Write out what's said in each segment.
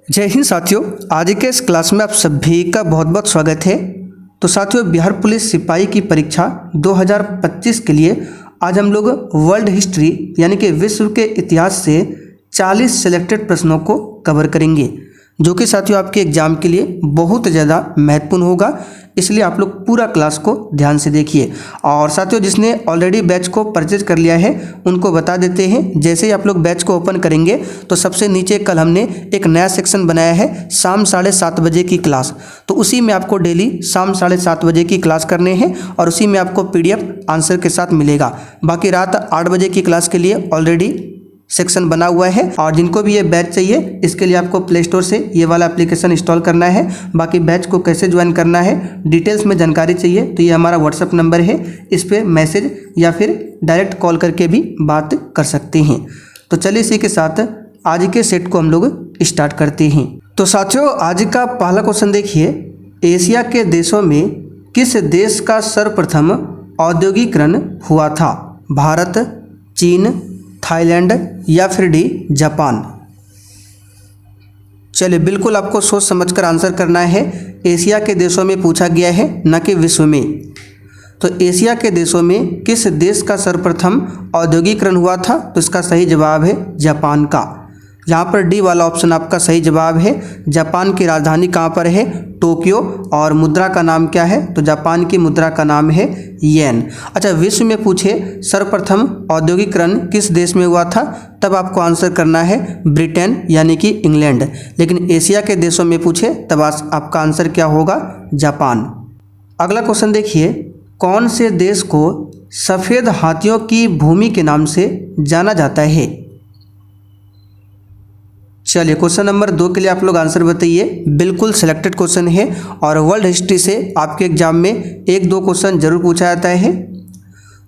जय हिंद साथियों, आज के इस क्लास में आप सभी का बहुत बहुत स्वागत है। तो साथियों, बिहार पुलिस सिपाही की परीक्षा 2025 के लिए आज हम लोग वर्ल्ड हिस्ट्री यानी कि विश्व के इतिहास से 40 सिलेक्टेड प्रश्नों को कवर करेंगे, जो कि साथियों आपके एग्जाम के लिए बहुत ज़्यादा महत्वपूर्ण होगा। इसलिए आप लोग पूरा क्लास को ध्यान से देखिए। और साथियों, जिसने ऑलरेडी बैच को परचेज कर लिया है उनको बता देते हैं, जैसे ही आप लोग बैच को ओपन करेंगे तो सबसे नीचे कल हमने एक नया सेक्शन बनाया है शाम 7:30 बजे की क्लास। तो उसी में आपको डेली शाम 7:30 बजे की क्लास करने हैं और उसी में आपको PDF आंसर के साथ मिलेगा। बाकी रात 8 बजे की क्लास के लिए ऑलरेडी सेक्शन बना हुआ है। और जिनको भी ये बैच चाहिए इसके लिए आपको प्ले स्टोर से ये वाला एप्लीकेशन इंस्टॉल करना है। बाकी बैच को कैसे ज्वाइन करना है, डिटेल्स में जानकारी चाहिए तो ये हमारा व्हाट्सअप नंबर है, इस पर मैसेज या फिर डायरेक्ट कॉल करके भी बात कर सकते हैं। तो चलिए इसी के साथ आज के सेट को हम लोग स्टार्ट करते हैं। तो साथियों, आज का पहला क्वेश्चन देखिए, एशिया के देशों में किस देश का सर्वप्रथम औद्योगिकरण हुआ था? भारत, चीन, थाईलैंड या फिर डी जापान? चलिए, बिल्कुल आपको सोच समझकर आंसर करना है। एशिया के देशों में पूछा गया है, न कि विश्व में। तो एशिया के देशों में किस देश का सर्वप्रथम औद्योगिकरण हुआ था? तो इसका सही जवाब है जापान का। यहाँ पर डी वाला ऑप्शन आपका सही जवाब है। जापान की राजधानी कहाँ पर है? टोक्यो। और मुद्रा का नाम क्या है? तो जापान की मुद्रा का नाम है येन। अच्छा, विश्व में पूछे सर्वप्रथम औद्योगिकरण किस देश में हुआ था, तब आपको आंसर करना है ब्रिटेन यानी कि इंग्लैंड। लेकिन एशिया के देशों में पूछे तब आपका आंसर क्या होगा? जापान। अगला क्वेश्चन देखिए, कौन से देश को सफ़ेद हाथियों की भूमि के नाम से जाना जाता है? चलिए, क्वेश्चन नंबर 2 के लिए आप लोग आंसर बताइए। बिल्कुल सिलेक्टेड क्वेश्चन है और वर्ल्ड हिस्ट्री से आपके एग्जाम में 1-2 क्वेश्चन जरूर पूछा जाता है।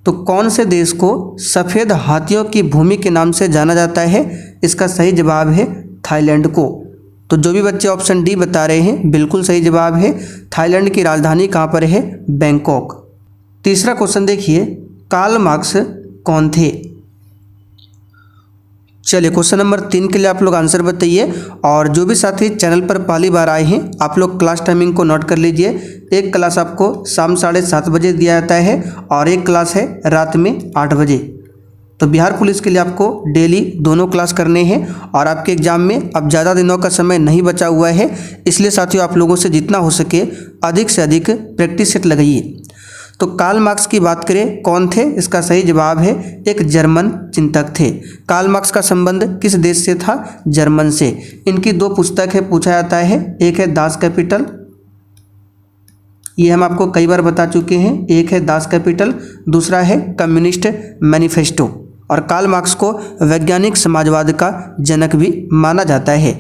तो कौन से देश को सफ़ेद हाथियों की भूमि के नाम से जाना जाता है? इसका सही जवाब है थाईलैंड को। तो जो भी बच्चे ऑप्शन डी बता रहे हैं, बिल्कुल सही जवाब है। थाईलैंड की राजधानी कहाँ पर है? बैंकॉक। तीसरा क्वेश्चन देखिए, कार्ल मार्क्स कौन थे? चलिए, क्वेश्चन नंबर 3 के लिए आप लोग आंसर बताइए। और जो भी साथी चैनल पर पहली बार आए हैं, आप लोग क्लास टाइमिंग को नोट कर लीजिए। एक क्लास आपको शाम 7:30 बजे दिया जाता है और एक क्लास है रात में 8 बजे। तो बिहार पुलिस के लिए आपको डेली दोनों क्लास करने हैं और आपके एग्जाम में अब ज़्यादा दिनों का समय नहीं बचा हुआ है। इसलिए साथियों, आप लोगों से जितना हो सके अधिक से अधिक प्रैक्टिस सेट लगाइए। तो कार्ल मार्क्स की बात करें, कौन थे? इसका सही जवाब है एक जर्मन चिंतक थे। कार्ल मार्क्स का संबंध किस देश से था? जर्मन से। इनकी 2 पुस्तक है, पूछा जाता है। एक है दास कैपिटल, ये हम आपको कई बार बता चुके हैं। एक है दास कैपिटल, दूसरा है कम्युनिस्ट मैनिफेस्टो। और कार्ल मार्क्स को वैज्ञानिक समाजवाद का जनक भी माना जाता है।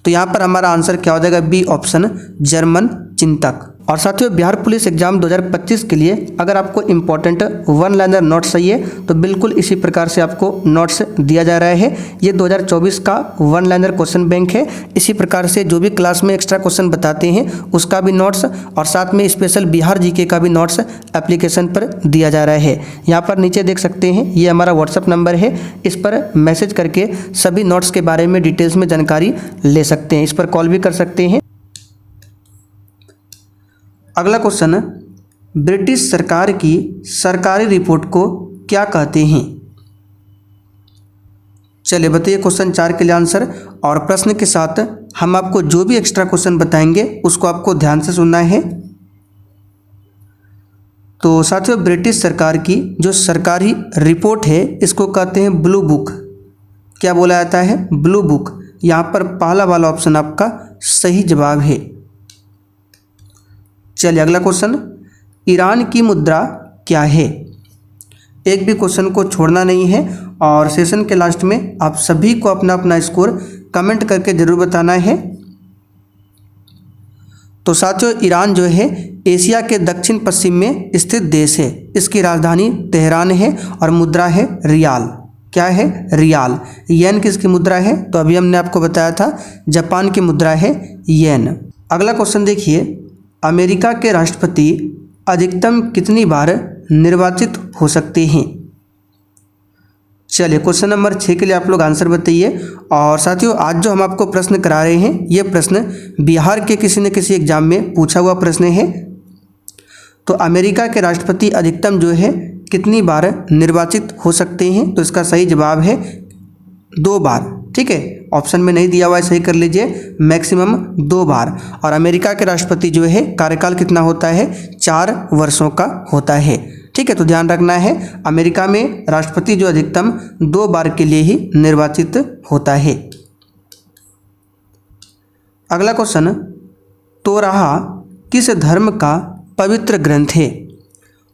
तो यहाँ पर हमारा आंसर क्या हो जाएगा? बी ऑप्शन, जर्मन चिंतक। और साथियों, बिहार पुलिस एग्जाम 2025 के लिए अगर आपको इम्पोर्टेंट 1 लाइनर नोट्स चाहिए तो बिल्कुल इसी प्रकार से आपको नोट्स दिया जा रहा है। ये 2024 का 1 लाइनर क्वेश्चन बैंक है। इसी प्रकार से जो भी क्लास में एक्स्ट्रा क्वेश्चन बताते हैं उसका भी नोट्स और साथ में स्पेशल बिहार जीके का भी नोट्स एप्लीकेशन पर दिया जा रहा है। यहाँ पर नीचे देख सकते हैं, ये हमारा व्हाट्सअप नंबर है। इस पर मैसेज करके सभी नोट्स के बारे में डिटेल्स में जानकारी ले सकते हैं। इस पर कॉल भी कर सकते हैं। अगला क्वेश्चन, ब्रिटिश सरकार की सरकारी रिपोर्ट को क्या कहते हैं? चलिए बताइए क्वेश्चन 4 के लिए आंसर। और प्रश्न के साथ हम आपको जो भी एक्स्ट्रा क्वेश्चन बताएंगे उसको आपको ध्यान से सुनना है। तो साथियों, ब्रिटिश सरकार की जो सरकारी रिपोर्ट है इसको कहते हैं ब्लू बुक। क्या बोला जाता है? Blue book. यहाँ पर पहला वाला ऑप्शन आपका सही जवाब है। चलिए अगला क्वेश्चन, ईरान की मुद्रा क्या है? एक भी क्वेश्चन को छोड़ना नहीं है और सेशन के लास्ट में आप सभी को अपना अपना स्कोर कमेंट करके जरूर बताना है। तो साथियों, ईरान जो है एशिया के दक्षिण पश्चिम में स्थित देश है। इसकी राजधानी तेहरान है और मुद्रा है रियाल। क्या है? रियाल। येन किसकी मुद्रा है? तो अभी हमने आपको बताया था जापान की मुद्रा है येन। अगला क्वेश्चन देखिए, अमेरिका के राष्ट्रपति अधिकतम कितनी बार निर्वाचित हो सकते हैं? चलिए क्वेश्चन नंबर 6 के लिए आप लोग आंसर बताइए। और साथियों आज जो हम आपको प्रश्न करा रहे हैं ये प्रश्न बिहार के किसी न किसी एग्जाम में पूछा हुआ प्रश्न है। तो अमेरिका के राष्ट्रपति अधिकतम जो है कितनी बार निर्वाचित हो सकते हैं? तो इसका सही जवाब है 2 बार। ठीक है, ऑप्शन में नहीं दिया हुआ है, सही कर लीजिए, मैक्सिमम 2 बार। और अमेरिका के राष्ट्रपति जो है कार्यकाल कितना होता है? 4 वर्षों का होता है। ठीक है, तो ध्यान रखना है अमेरिका में राष्ट्रपति जो अधिकतम 2 बार के लिए ही निर्वाचित होता है। अगला क्वेश्चन, तोराहा किस धर्म का पवित्र ग्रंथ है?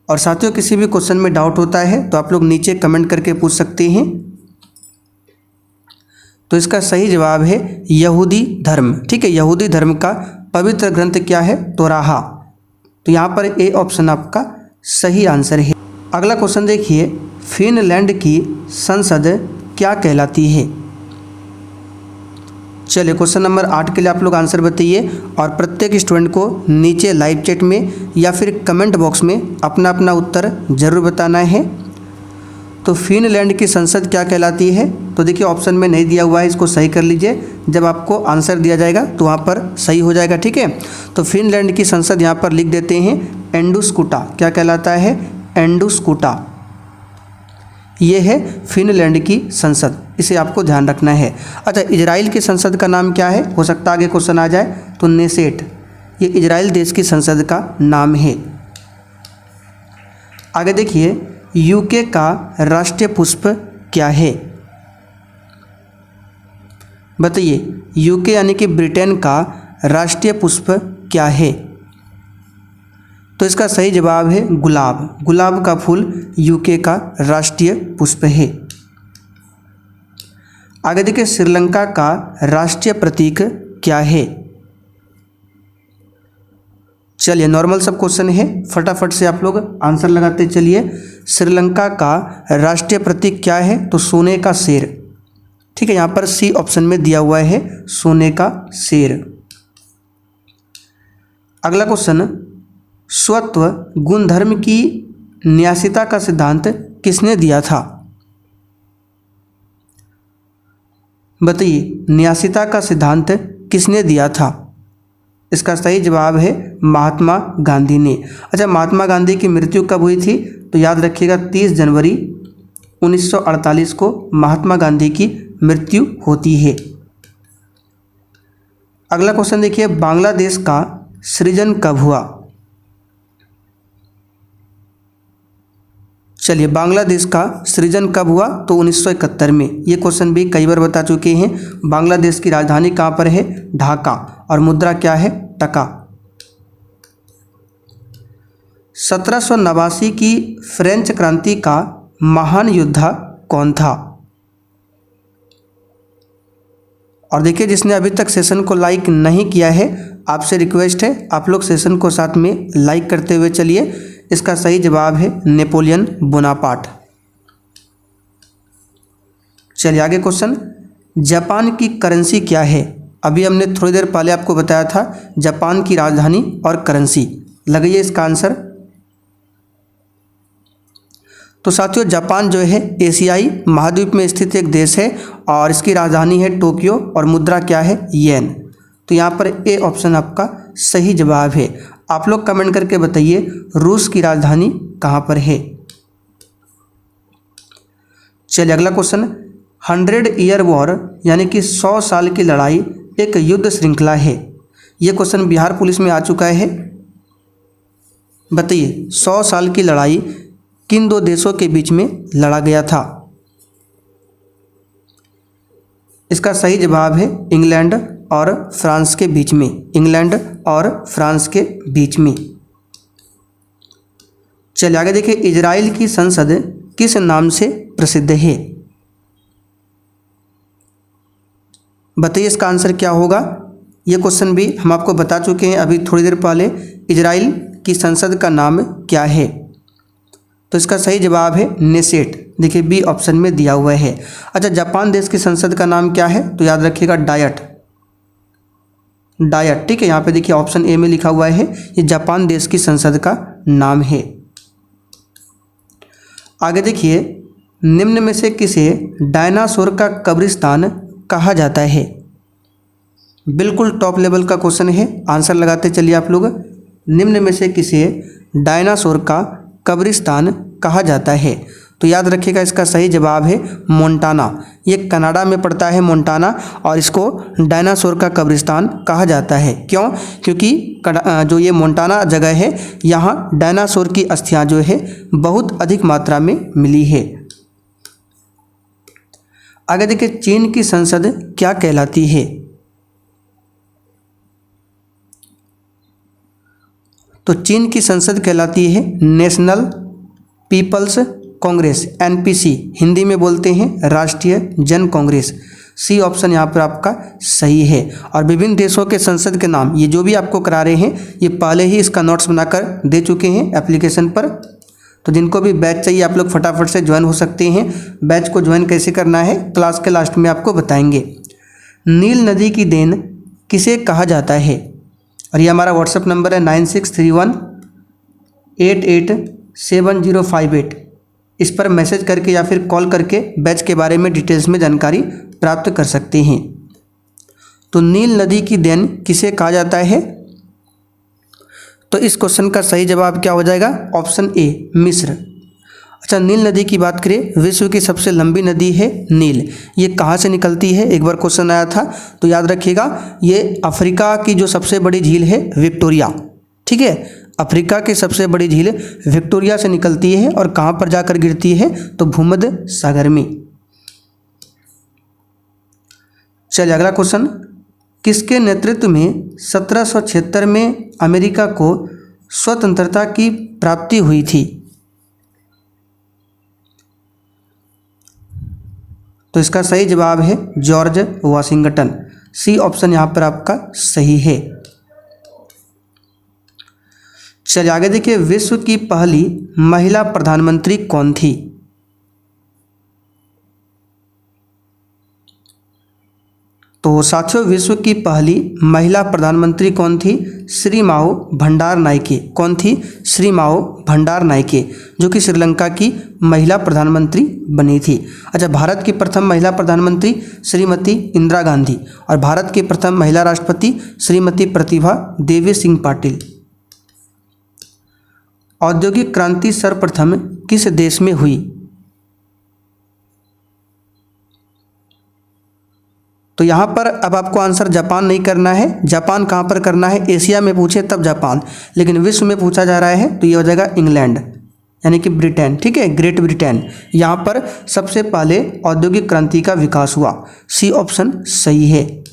और साथियों किसी भी क्वेश्चन में डाउट होता है तो आप लोग नीचे कमेंट करके पूछ सकते हैं। तो इसका सही जवाब है यहूदी धर्म। ठीक है, यहूदी धर्म का पवित्र ग्रंथ क्या है? तोराहा। तो यहाँ पर ए ऑप्शन आपका सही आंसर है। अगला क्वेश्चन देखिए, फिनलैंड की संसद क्या कहलाती है? चलिए क्वेश्चन नंबर 8 के लिए आप लोग आंसर बताइए। और प्रत्येक स्टूडेंट को नीचे लाइव चैट में या फिर कमेंट बॉक्स में अपना अपना उत्तर जरूर बताना है। तो फिनलैंड की संसद क्या कहलाती है? तो देखिए ऑप्शन में नहीं दिया हुआ है, इसको सही कर लीजिए। जब आपको आंसर दिया जाएगा तो वहाँ पर सही हो जाएगा। ठीक है, तो फिनलैंड की संसद यहाँ पर लिख देते हैं एंडुस्कुटा। क्या कहलाता है? एंडुस्कुटा। ये है फिनलैंड की संसद, इसे आपको ध्यान रखना है। अच्छा, इजराइल की संसद का नाम क्या है? हो सकता है आगे क्वेश्चन आ जाए। तो नेसेट, ये इजराइल देश की संसद का नाम है। आगे देखिए, यूके का राष्ट्रीय पुष्प क्या है? बताइए, यूके यानी कि ब्रिटेन का राष्ट्रीय पुष्प क्या है? तो इसका सही जवाब है गुलाब। गुलाब का फूल यूके का राष्ट्रीय पुष्प है। आगे देखिए, श्रीलंका का राष्ट्रीय प्रतीक क्या है? चलिए नॉर्मल सब क्वेश्चन है, फटाफट से आप लोग आंसर लगाते चलिए। श्रीलंका का राष्ट्रीय प्रतीक क्या है? तो सोने का शेर। ठीक है, यहाँ पर सी ऑप्शन में दिया हुआ है सोने का शेर। अगला क्वेश्चन, स्वत्व गुणधर्म की न्यासिता का सिद्धांत किसने दिया था? बताइए, न्यासिता का सिद्धांत किसने दिया था? इसका सही जवाब है महात्मा गांधी ने। अच्छा, महात्मा गांधी की मृत्यु कब हुई थी? तो याद रखिएगा 30 जनवरी 1948 को महात्मा गांधी की मृत्यु होती है। अगला क्वेश्चन देखिए, बांग्लादेश का सृजन कब हुआ? चलिए, बांग्लादेश का सृजन कब हुआ? तो 1971 में। ये क्वेश्चन भी कई बार बता चुके हैं। बांग्लादेश की राजधानी कहाँ पर है? ढाका। और मुद्रा क्या है? टका। 1789 की फ्रेंच क्रांति का महान योद्धा कौन था? और देखिए, जिसने अभी तक सेशन को लाइक नहीं किया है, आपसे रिक्वेस्ट है आप लोग सेशन को साथ में लाइक करते हुए चलिए। इसका सही जवाब है नेपोलियन बोनापार्ट। चलिए आगे क्वेश्चन, जापान की करेंसी क्या है? अभी हमने थोड़ी देर पहले आपको बताया था जापान की राजधानी और करेंसी। लगाइए इसका आंसर। तो साथियों, जापान जो है एशियाई महाद्वीप में स्थित एक देश है और इसकी राजधानी है टोक्यो और मुद्रा क्या है? येन। तो यहाँ पर ए ऑप्शन आपका सही जवाब है। आप लोग कमेंट करके बताइए रूस की राजधानी कहाँ पर है। चलिए अगला क्वेश्चन, 100 ईयर वॉर यानी कि 100 साल की लड़ाई एक युद्ध श्रृंखला है। यह क्वेश्चन बिहार पुलिस में आ चुका है। बताइए 100 साल की लड़ाई किन 2 देशों के बीच में लड़ा गया था? इसका सही जवाब है इंग्लैंड और फ्रांस के बीच में। इंग्लैंड और फ्रांस के बीच में। चलिए आगे देखिए, इजराइल की संसद किस नाम से प्रसिद्ध है? बताइए इसका आंसर क्या होगा। यह क्वेश्चन भी हम आपको बता चुके हैं अभी थोड़ी देर पहले। इजराइल की संसद का नाम क्या है? तो इसका सही जवाब है नेसेट। देखिए बी ऑप्शन में दिया हुआ है। अच्छा, जापान देश की संसद का नाम क्या है? तो याद रखिएगा डायट। डायट, ठीक है, यहाँ पे देखिए ऑप्शन ए में लिखा हुआ है, ये जापान देश की संसद का नाम है। आगे देखिए, निम्न में से किसे डायनासोर का कब्रिस्तान कहा जाता है? बिल्कुल टॉप लेवल का क्वेश्चन है, आंसर लगाते चलिए आप लोग। निम्न में से किसे डायनासोर का कब्रिस्तान कहा जाता है? तो याद रखिएगा, इसका सही जवाब है मोंटाना। ये कनाडा में पड़ता है मोंटाना, और इसको डायनासोर का कब्रिस्तान कहा जाता है। क्यों? क्योंकि जो ये मोंटाना जगह है, यहाँ डायनासोर की अस्थियां जो है बहुत अधिक मात्रा में मिली है। आगे देखिए, चीन की संसद क्या कहलाती है? तो चीन की संसद कहलाती है National People's Congress, NPC, Hindi में बोलते हैं राष्ट्रीय जन कांग्रेस। सी ऑप्शन यहाँ पर आपका सही है। और विभिन्न देशों के संसद के नाम ये जो भी आपको करा रहे हैं, ये पहले ही इसका नोट्स बनाकर दे चुके हैं एप्लीकेशन पर। तो जिनको भी बैच चाहिए आप लोग फटाफट से ज्वाइन हो सकते हैं। बैच को ज्वाइन कैसे करना है क्लास के लास्ट में आपको बताएंगे। नील नदी की देन किसे कहा जाता है? और ये हमारा व्हाट्सएप नंबर है 9631887058। इस पर मैसेज करके या फिर कॉल करके बैच के बारे में डिटेल्स में जानकारी प्राप्त कर सकते हैं। तो नील नदी की देन किसे कहा जाता है? तो इस क्वेश्चन का सही जवाब क्या हो जाएगा? ऑप्शन ए, मिस्र। अच्छा, नील नदी की बात करें, विश्व की सबसे लंबी नदी है नील। ये कहाँ से निकलती है? एक बार क्वेश्चन आया था, तो याद रखिएगा, ये अफ्रीका की जो सबसे बड़ी झील है विक्टोरिया, ठीक है, अफ्रीका की सबसे बड़ी झील विक्टोरिया से निकलती है। और कहाँ पर जाकर गिरती है? तो भूमध्य सागर में। चलिए अगला क्वेश्चन, किसके नेतृत्व में 1776 में अमेरिका को स्वतंत्रता की प्राप्ति हुई थी? तो इसका सही जवाब है जॉर्ज वॉशिंगटन। सी ऑप्शन यहाँ पर आपका सही है। चलिए आगे देखिए, विश्व की पहली महिला प्रधानमंत्री कौन थी? तो साथियों, विश्व की पहली महिला प्रधानमंत्री कौन थी? श्री माओ भंडार नायके। कौन थी? श्री माओ भंडार नायके, जो कि श्रीलंका की महिला प्रधानमंत्री बनी थी। अच्छा, भारत की प्रथम महिला प्रधानमंत्री श्रीमती इंदिरा गांधी, और भारत की प्रथम महिला राष्ट्रपति श्रीमती प्रतिभा देवी सिंह पाटिल। औद्योगिक क्रांति सर्वप्रथम किस देश में हुई? तो यहाँ पर अब आपको आंसर जापान नहीं करना है। जापान कहाँ पर करना है? एशिया में पूछे तब जापान, लेकिन विश्व में पूछा जा रहा है तो ये हो जाएगा इंग्लैंड, यानी कि ब्रिटेन, ठीक है, ग्रेट ब्रिटेन। यहाँ पर सबसे पहले औद्योगिक क्रांति का विकास हुआ। सी ऑप्शन सही है।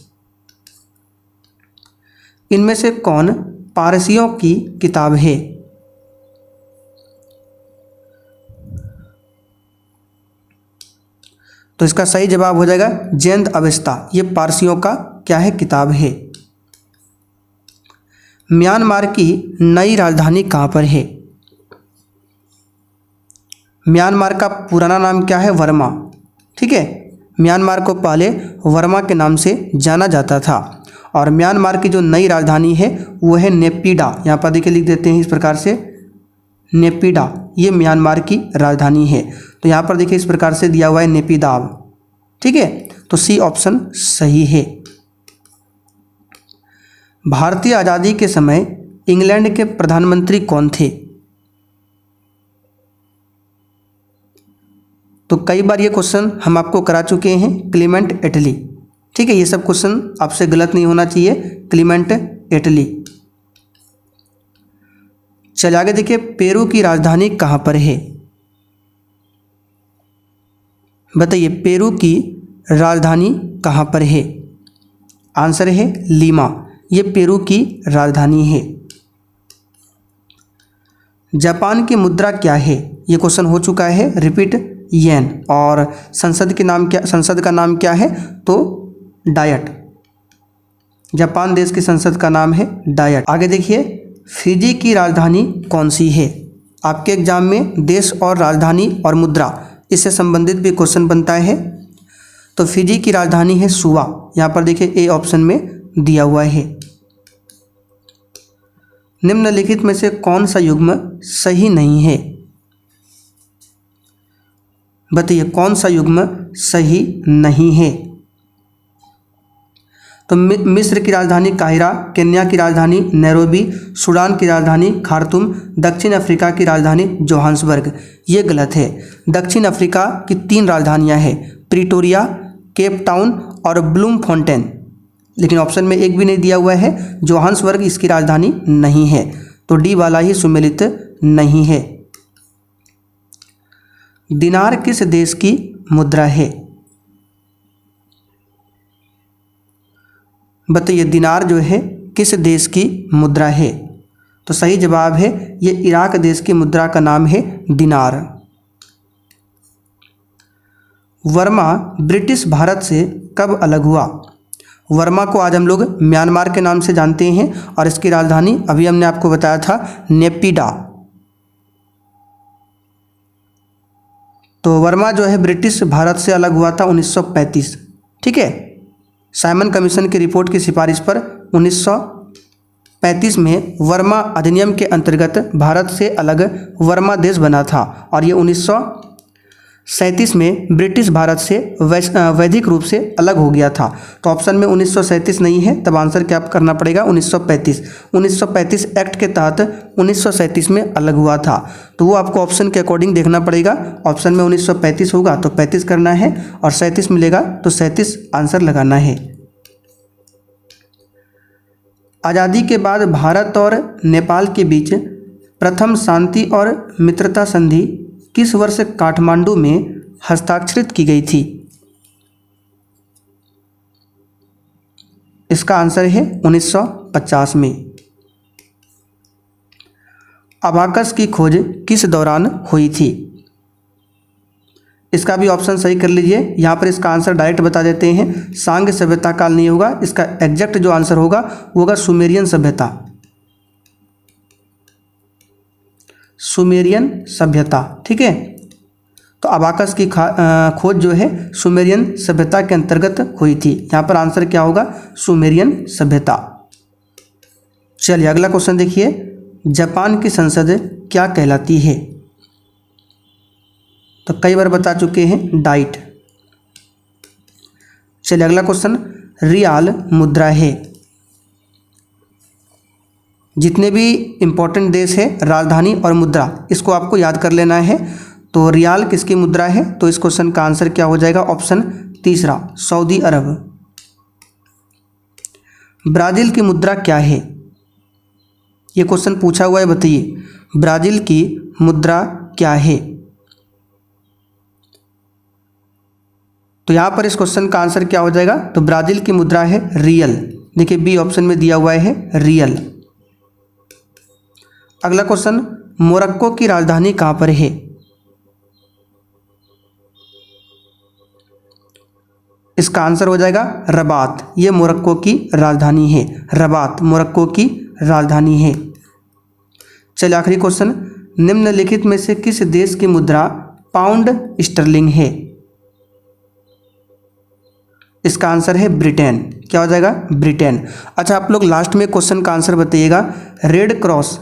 इनमें से कौन पारसियों की किताब है? तो इसका सही जवाब हो जाएगा जैन अवेस्ता। ये पारसियों का क्या है? किताब है। म्यांमार की नई राजधानी कहाँ पर है? म्यांमार का पुराना नाम क्या है? वर्मा, ठीक है। म्यांमार को पहले वर्मा के नाम से जाना जाता था, और म्यांमार की जो नई राजधानी है वो है नेपिडा। यहाँ पर देखिए लिख देते हैं इस प्रकार से, नेपिडा, ये म्यांमार की राजधानी है। तो यहाँ पर देखिए इस प्रकार से दिया हुआ है नेपिदाव, ठीक है। तो सी ऑप्शन सही है। भारतीय आज़ादी के समय इंग्लैंड के प्रधानमंत्री कौन थे? तो कई बार ये क्वेश्चन हम आपको करा चुके हैं, क्लीमेंट एटली, ठीक है। ये सब क्वेश्चन आपसे गलत नहीं होना चाहिए, क्लीमेंट एटली। चलिए आगे देखिए, पेरू की राजधानी कहाँ पर है? बताइए, पेरू की राजधानी कहाँ पर है? आंसर है लीमा, ये पेरू की राजधानी है। जापान की मुद्रा क्या है? ये क्वेश्चन हो चुका है, रिपीट, येन। और संसद के नाम क्या, संसद का नाम क्या है? तो डायट। जापान देश की संसद का नाम है डायट। आगे देखिए, फिजी की राजधानी कौन सी है? आपके एग्जाम में देश और राजधानी और मुद्रा इससे संबंधित भी क्वेश्चन बनता है। तो फिजी की राजधानी है सुवा। यहाँ पर देखिए ए ऑप्शन में दिया हुआ है। निम्नलिखित में से कौन सा युग्म सही नहीं है? बताइए कौन सा युग्म सही नहीं है। तो मिस्र की राजधानी काहिरा, केन्या की राजधानी नैरोबी, सूडान की राजधानी खार्तूम, दक्षिण अफ्रीका की राजधानी जोहान्सबर्ग। ये गलत है। दक्षिण अफ्रीका की 3 राजधानियां हैं, प्रिटोरिया, केप टाउन और ब्लूमफॉन्टेन, लेकिन ऑप्शन में एक भी नहीं दिया हुआ है। जोहान्सबर्ग इसकी राजधानी नहीं है, तो डी वाला ही सुमेलित नहीं है। दिनार किस देश की मुद्रा है। बताइए दिनार जो है किस देश की मुद्रा है। तो सही जवाब है ये इराक देश की मुद्रा का नाम है दिनार। वर्मा ब्रिटिश भारत से कब अलग हुआ। वर्मा को आज हम लोग म्यांमार के नाम से जानते हैं और इसकी राजधानी अभी हमने आपको बताया था नेपिडा। तो वर्मा जो है ब्रिटिश भारत से अलग हुआ था 1935। ठीक है, साइमन कमीशन की रिपोर्ट की सिफारिश पर 1935 में वर्मा अधिनियम के अंतर्गत भारत से अलग वर्मा देश बना था और ये 1937 में ब्रिटिश भारत से वैधिक रूप से अलग हो गया था। तो ऑप्शन में 1937 नहीं है, तब आंसर क्या करना पड़ेगा 1935। 1935 एक्ट के तहत 1937 में अलग हुआ था, तो वो आपको ऑप्शन के अकॉर्डिंग देखना पड़ेगा। ऑप्शन में 1935 होगा तो 35 करना है और 37 मिलेगा तो 37 आंसर लगाना है। आज़ादी के बाद भारत और नेपाल के बीच प्रथम शांति और मित्रता संधि किस वर्ष काठमांडू में हस्ताक्षरित की गई थी। इसका आंसर है 1950 में। अबाकस की खोज किस दौरान हुई थी। इसका भी ऑप्शन सही कर लीजिए। यहाँ पर इसका आंसर डायरेक्ट बता देते हैं, सांग सभ्यता काल नहीं होगा, इसका एग्जैक्ट जो आंसर होगा वो होगा सुमेरियन सभ्यता। सुमेरियन सभ्यता, ठीक है। तो अबाकस की खोज जो है सुमेरियन सभ्यता के अंतर्गत हुई थी। यहाँ पर आंसर क्या होगा सुमेरियन सभ्यता। चलिए अगला क्वेश्चन देखिए, जापान की संसद क्या कहलाती है। तो कई बार बता चुके हैं डाइट। चलिए अगला क्वेश्चन, रियाल मुद्रा है। जितने भी इंपॉर्टेंट देश है राजधानी और मुद्रा इसको आपको याद कर लेना है। तो रियाल किसकी मुद्रा है, तो इस क्वेश्चन का आंसर क्या हो जाएगा ऑप्शन तीसरा सऊदी अरब। ब्राजील की मुद्रा क्या है, ये क्वेश्चन पूछा हुआ है, बताइए ब्राजील की मुद्रा क्या है। तो यहाँ पर इस क्वेश्चन का आंसर क्या हो जाएगा, तो ब्राजील की मुद्रा है रियल। देखिए बी ऑप्शन में दिया हुआ है रियल। अगला क्वेश्चन, मोरक्को की राजधानी कहाँ पर है। इसका आंसर हो जाएगा रबात। ये मोरक्को की राजधानी है, रबात मोरक्को की राजधानी है। चलिए आखिरी क्वेश्चन, निम्नलिखित में से किस देश की मुद्रा पाउंड स्टर्लिंग है। इसका आंसर है ब्रिटेन। क्या हो जाएगा ब्रिटेन। अच्छा आप लोग लास्ट में क्वेश्चन का आंसर बताइएगा, रेड क्रॉस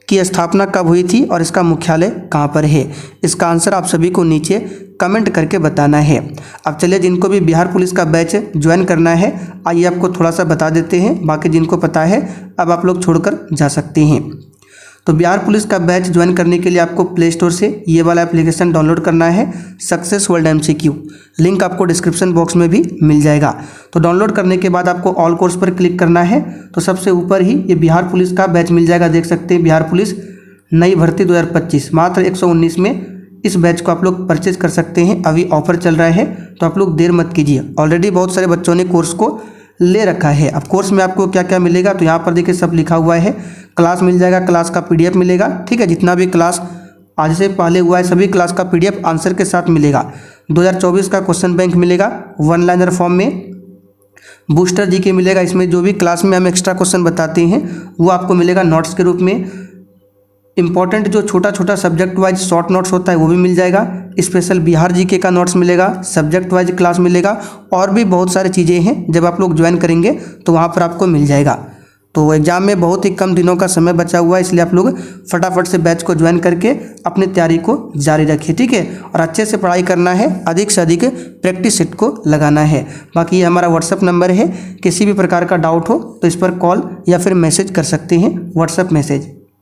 की स्थापना कब हुई थी और इसका मुख्यालय कहाँ पर है। इसका आंसर आप सभी को नीचे कमेंट करके बताना है। अब चलिए जिनको भी बिहार पुलिस का बैच ज्वाइन करना है, आइए आपको थोड़ा सा बता देते हैं, बाकी जिनको पता है अब आप लोग छोड़कर जा सकते हैं। तो बिहार पुलिस का बैच ज्वाइन करने के लिए आपको प्ले स्टोर से ये वाला एप्लीकेशन डाउनलोड करना है, सक्सेस वर्ल्ड MCQ। लिंक आपको डिस्क्रिप्शन बॉक्स में भी मिल जाएगा। तो डाउनलोड करने के बाद आपको ऑल कोर्स पर क्लिक करना है, तो सबसे ऊपर ही ये बिहार पुलिस का बैच मिल जाएगा। देख सकते हैं बिहार पुलिस नई भर्ती 2025 मात्र 119 में इस बैच को आप लोग परचेज कर सकते हैं। अभी ऑफर चल रहा है तो आप लोग देर मत कीजिए। ऑलरेडी बहुत सारे बच्चों ने कोर्स को ले रखा है। अब कोर्स में आपको क्या क्या मिलेगा, तो यहाँ पर देखिए सब लिखा हुआ है। क्लास मिल जाएगा, क्लास का PDF मिलेगा, ठीक है। जितना भी क्लास आज से पहले हुआ है सभी क्लास का PDF आंसर के साथ मिलेगा। 2024 का क्वेश्चन बैंक मिलेगा 1 लाइनर फॉर्म में। बूस्टर GK मिलेगा, इसमें जो भी क्लास में हम एक्स्ट्रा क्वेश्चन बताते हैं वो आपको मिलेगा नोट्स के रूप में। इंपॉर्टेंट जो छोटा छोटा सब्जेक्ट वाइज शॉर्ट नोट्स होता है वो भी मिल जाएगा। स्पेशल बिहार GK का नोट्स मिलेगा, सब्जेक्ट वाइज क्लास मिलेगा और भी बहुत सारी चीज़ें हैं। जब आप लोग ज्वाइन करेंगे तो वहाँ पर आपको मिल जाएगा। तो एग्ज़ाम में बहुत ही कम दिनों का समय बचा हुआ है, इसलिए आप लोग फटाफट से बैच को ज्वाइन करके अपनी तैयारी को जारी रखिए, ठीक है। और अच्छे से पढ़ाई करना है, अधिक से अधिक प्रैक्टिस सेट को लगाना है। बाकी ये हमारा व्हाट्सअप नंबर है, किसी भी प्रकार का डाउट हो तो इस पर कॉल या फिर मैसेज कर सकते हैं, व्हाट्सअप मैसेज।